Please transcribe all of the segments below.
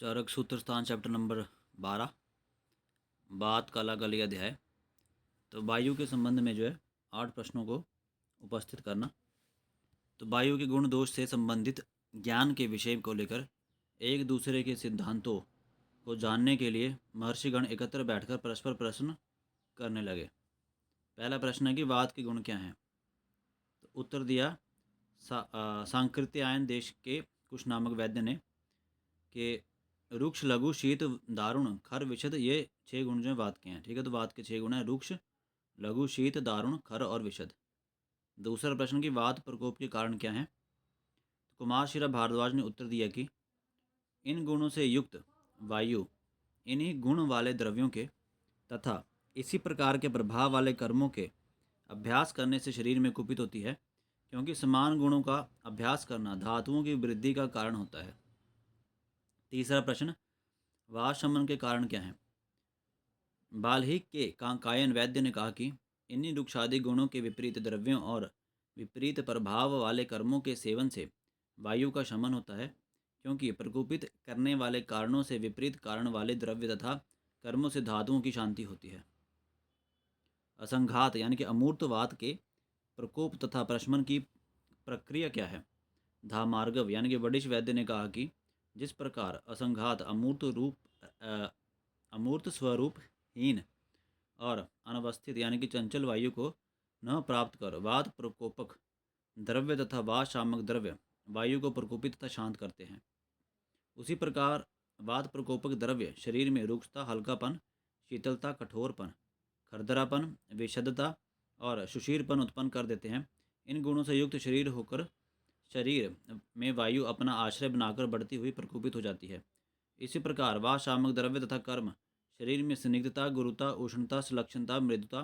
चरक सूत्र स्थान chapter number 12 बात काला गली अध्याय। तो वायु के संबंध में जो है 8 प्रश्नों को उपस्थित करना। तो वायु के गुण दोष से संबंधित ज्ञान के विषय को लेकर एक दूसरे के सिद्धांतों को जानने के लिए महर्षिगण एकत्र बैठकर परस्पर प्रश्न करने लगे। पहला प्रश्न है कि वात के गुण क्या हैं। तो उत्तर दिया सांकृत्यायन देश के कुछ नामक वैद्य ने कि रुक्ष लघु शीत दारुण खर विशद, ये 6 गुण जो है वात के हैं। ठीक है, तो वात के 6 गुण हैं रुक्ष लघु शीत दारुण खर और विशद। दूसरा प्रश्न कि वात प्रकोप के कारण क्या हैं। कुमार शिरा भारद्वाज ने उत्तर दिया कि इन गुणों से युक्त वायु इन्हीं गुण वाले द्रव्यों के तथा इसी प्रकार के प्रभाव वाले कर्मों के अभ्यास करने से शरीर में कुपित होती है, क्योंकि समान गुणों का अभ्यास करना धातुओं की वृद्धि का कारण होता है। तीसरा प्रश्न वात शमन के कारण क्या है। बाल्हिक के कांकायन वैद्य ने कहा कि इन्हीं रुक्षादि गुणों के विपरीत द्रव्यों और विपरीत प्रभाव वाले कर्मों के सेवन से वायु का शमन होता है, क्योंकि प्रकोपित करने वाले कारणों से विपरीत कारण वाले द्रव्य तथा कर्मों से धातुओं की शांति होती है। असंघात यानी कि अमूर्तवात के प्रकोप तथा प्रशमन की प्रक्रिया क्या है। धामार्गव यानी कि वडिष्ठ वैद्य ने कहा कि जिस प्रकार असंघात अमूर्त स्वरूपहीन और अनवस्थित यानी कि चंचल वायु को न प्राप्त कर वात प्रकोपक द्रव्य तथा वात शामक द्रव्य वायु को प्रकोपित तथा शांत करते हैं, उसी प्रकार वात प्रकोपक द्रव्य शरीर में रुक्षता, हल्कापन, शीतलता, कठोरपन, खरदरापन, विशदता और सुशीरपन उत्पन्न कर देते हैं। इन गुणों से युक्त शरीर होकर शरीर में वायु अपना आश्रय बनाकर बढ़ती हुई प्रकोपित हो जाती है। इसी प्रकार वात शामक द्रव्य तथा कर्म शरीर में स्निग्धता, गुरुता, उष्णता, सुलक्षणता, मृदुता,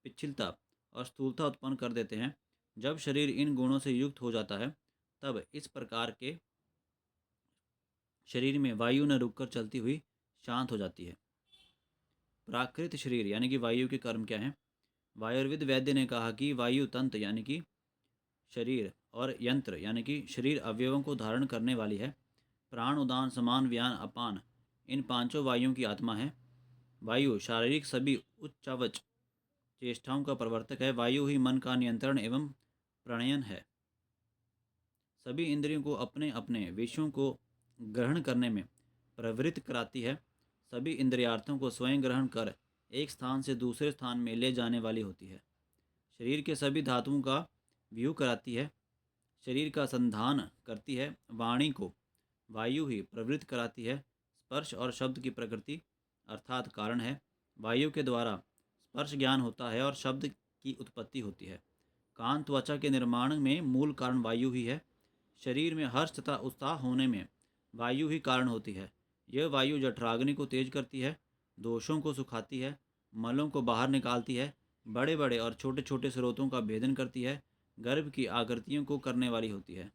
पिच्छलता और स्थूलता उत्पन्न कर देते हैं। जब शरीर इन गुणों से युक्त हो जाता है तब इस प्रकार के शरीर में वायु न रुककर चलती हुई शांत हो जाती है। प्राकृत शरीर यानी कि वायु के कर्म क्या हैं। वायुर्विद वैद्य ने कहा कि वायु तंत्र यानी कि शरीर और यंत्र यानी कि शरीर अवयवों को धारण करने वाली है। प्राण, उदान, समान, व्यान, अपान इन पांचों वायुओं की आत्मा है। वायु शारीरिक सभी उच्चावच चेष्टाओं का प्रवर्तक है। वायु ही मन का नियंत्रण एवं प्रणयन है। सभी इंद्रियों को अपने अपने विषयों को ग्रहण करने में प्रवृत्त कराती है। सभी इंद्रियार्थों को स्वयं ग्रहण कर एक स्थान से दूसरे स्थान में ले जाने वाली होती है। शरीर के सभी धातुओं का व्यूह कराती है। शरीर का संधान करती है। वाणी को वायु ही प्रवृत्त कराती है। स्पर्श और शब्द की प्रकृति अर्थात कारण है। वायु के द्वारा स्पर्श ज्ञान होता है और शब्द की उत्पत्ति होती है। कान त्वचा के निर्माण में मूल कारण वायु ही है। शरीर में हर्ष तथा उत्साह होने में वायु ही कारण होती है। यह वायु जठराग्नि को तेज करती है, दोषों को सुखाती है, मलों को बाहर निकालती है, बड़े बड़े और छोटे छोटे स्रोतों का भेदन करती है, गर्भ की आकृतियों को करने वाली होती है।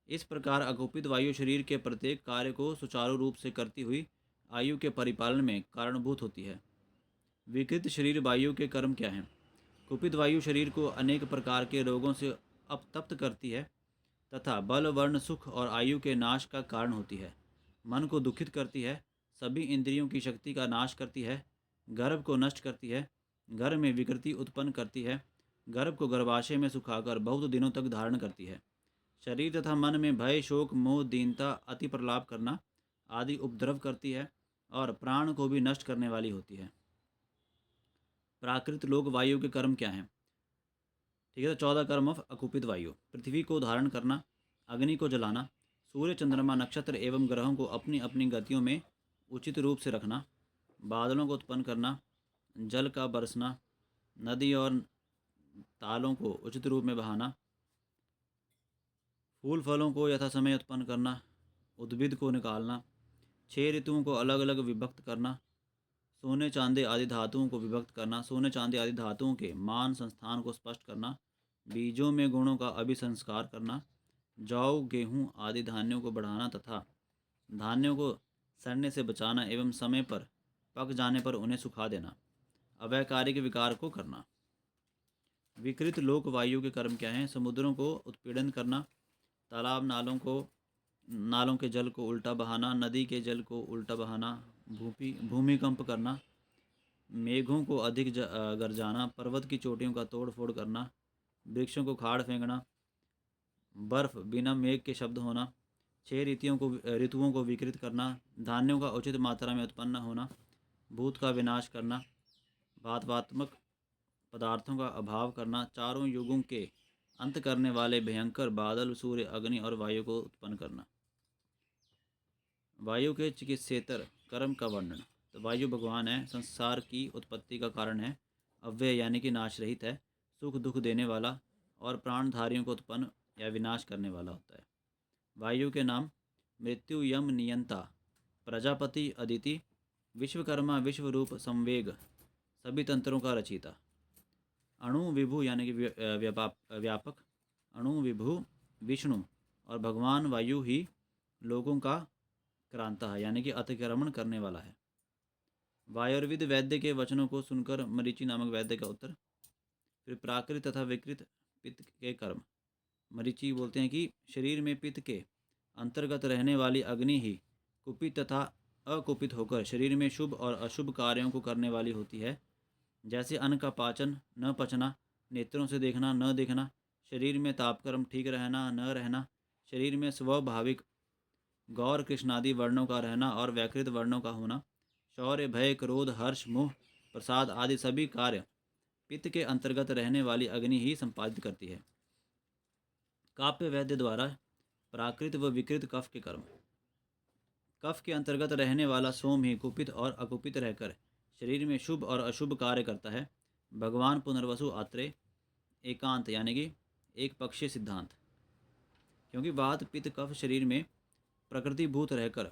इस प्रकार अकुपित वायु शरीर के प्रत्येक कार्य को सुचारू रूप से करती हुई आयु के परिपालन में कारणभूत होती है। विकृत शरीर वायु के कर्म क्या हैं। कुपित वायु शरीर को अनेक प्रकार के रोगों से अपतप्त करती है तथा बल, वर्ण, सुख और आयु के नाश का कारण होती है। मन को दुखित करती है, सभी इंद्रियों की शक्ति का नाश करती है, गर्भ को नष्ट करती है, गर्भ में विकृति उत्पन्न करती है, गर्भ को गर्भाशय में सुखाकर बहुत दिनों तक धारण करती है। शरीर तथा मन में भय, शोक, मोह, दीनता, अति प्रलाप करना आदि उपद्रव करती है और प्राण को भी नष्ट करने वाली होती है। प्राकृत लोक वायु के कर्म क्या हैं। ठीक है, तो 14 कर्म ऑफ अकुपित वायु। पृथ्वी को धारण करना, अग्नि को जलाना, सूर्य, चंद्रमा, नक्षत्र एवं ग्रहों को अपनी अपनी गतियों में उचित रूप से रखना, बादलों को उत्पन्न करना, जल का बरसना, नदी और तालों को उचित रूप में बहाना, फूल फलों को यथा समय उत्पन्न करना, उद्भिद को निकालना, 6 ऋतुओं को अलग अलग विभक्त करना, सोने चांदी आदि धातुओं को विभक्त करना, सोने चांदी आदि धातुओं के मान संस्थान को स्पष्ट करना, बीजों में गुणों का अभिसंस्कार करना, जौ, गेहूँ आदि धान्यों को बढ़ाना तथा धान्यों को सड़ने से बचाना एवं समय पर पक जाने पर उन्हें सुखा देना, अवैकारिक विकार को करना। विकृत लोक वायु के कर्म क्या हैं। समुद्रों को उत्पीड़न करना, तालाब नालों को नालों के जल को उल्टा बहाना, नदी के जल को उल्टा बहाना, भूमिकंप करना, मेघों को अधिक गरजाना, पर्वत की चोटियों का तोड़ फोड़ करना, वृक्षों को खाड़ फेंकना, बर्फ बिना मेघ के शब्द होना, छह ऋतुओं को विकृत करना, धान्यों का उचित मात्रा में उत्पन्न होना, भूत का विनाश करना, भावात्मक पदार्थों का अभाव करना, चारों युगों के अंत करने वाले भयंकर बादल, सूर्य, अग्नि और वायु को उत्पन्न करना। वायु के चिकित्सेतर कर्म का वर्णन। तो वायु भगवान है, संसार की उत्पत्ति का कारण है, अव्यय यानी कि नाश रहित है, सुख दुख देने वाला और प्राणधारियों को उत्पन्न या विनाश करने वाला होता है। वायु के नाम मृत्यु, यम, नियंता, प्रजापति, अदिति, विश्वकर्मा, विश्वरूप, संवेग, सभी तंत्रों का रचयिता, अणु विभु यानी कि व्यापक, अणु विभु विष्णु और भगवान वायु ही लोगों का क्रांता है यानी कि अतिक्रमण करने वाला है। वायुर्विद वैद्य के वचनों को सुनकर मरीचि नामक वैद्य का उत्तर। फिर प्राकृत तथा विकृत पित्त के कर्म। मरीचि बोलते हैं कि शरीर में पित्त के अंतर्गत रहने वाली अग्नि ही कुपित तथा अकुपित होकर शरीर में शुभ और अशुभ कार्यों को करने वाली होती है। जैसे अन्न का पाचन, न पचना, नेत्रों से देखना, न देखना, शरीर में तापक्रम ठीक रहना, न रहना, शरीर में स्वाभाविक गौर कृष्णादि वर्णों का रहना और व्याकृत वर्णों का होना, शौर्य, भय, क्रोध, हर्ष, मोह, प्रसाद आदि सभी कार्य पित्त के अंतर्गत रहने वाली अग्नि ही संपादित करती है। काप्य वैद्य द्वारा प्राकृत व विकृत कफ के कर्म। कफ के अंतर्गत रहने वाला सोम ही कुपित और अकुपित रहकर शरीर में शुभ और अशुभ कार्य करता है। भगवान पुनर्वसु आत्रेय एकांत यानी कि एक पक्षीय सिद्धांत। क्योंकि वात पित्त कफ शरीर में प्रकृतिभूत रहकर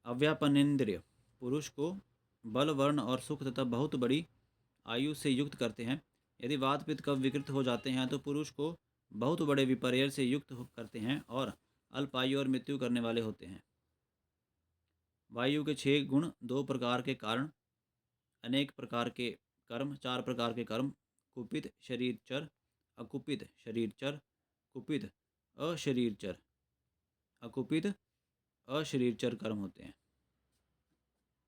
अव्यापनेन्द्रिय पुरुष को बल, वर्ण और सुख तथा बहुत बड़ी आयु से युक्त करते हैं। यदि वात पित्त कफ विकृत हो जाते हैं तो पुरुष को बहुत बड़े विपर्य से युक्त करते हैं और अल्पायु और मृत्यु करने वाले होते हैं। वायु के 6 गुण, 2 प्रकार के कारण, अनेक प्रकार के कर्म, 4 प्रकार के कर्म, कुपित शरीरचर, अकुपित शरीरचर, कुपित अशरीरचर, अकुपित अशरीरचर कर्म होते हैं।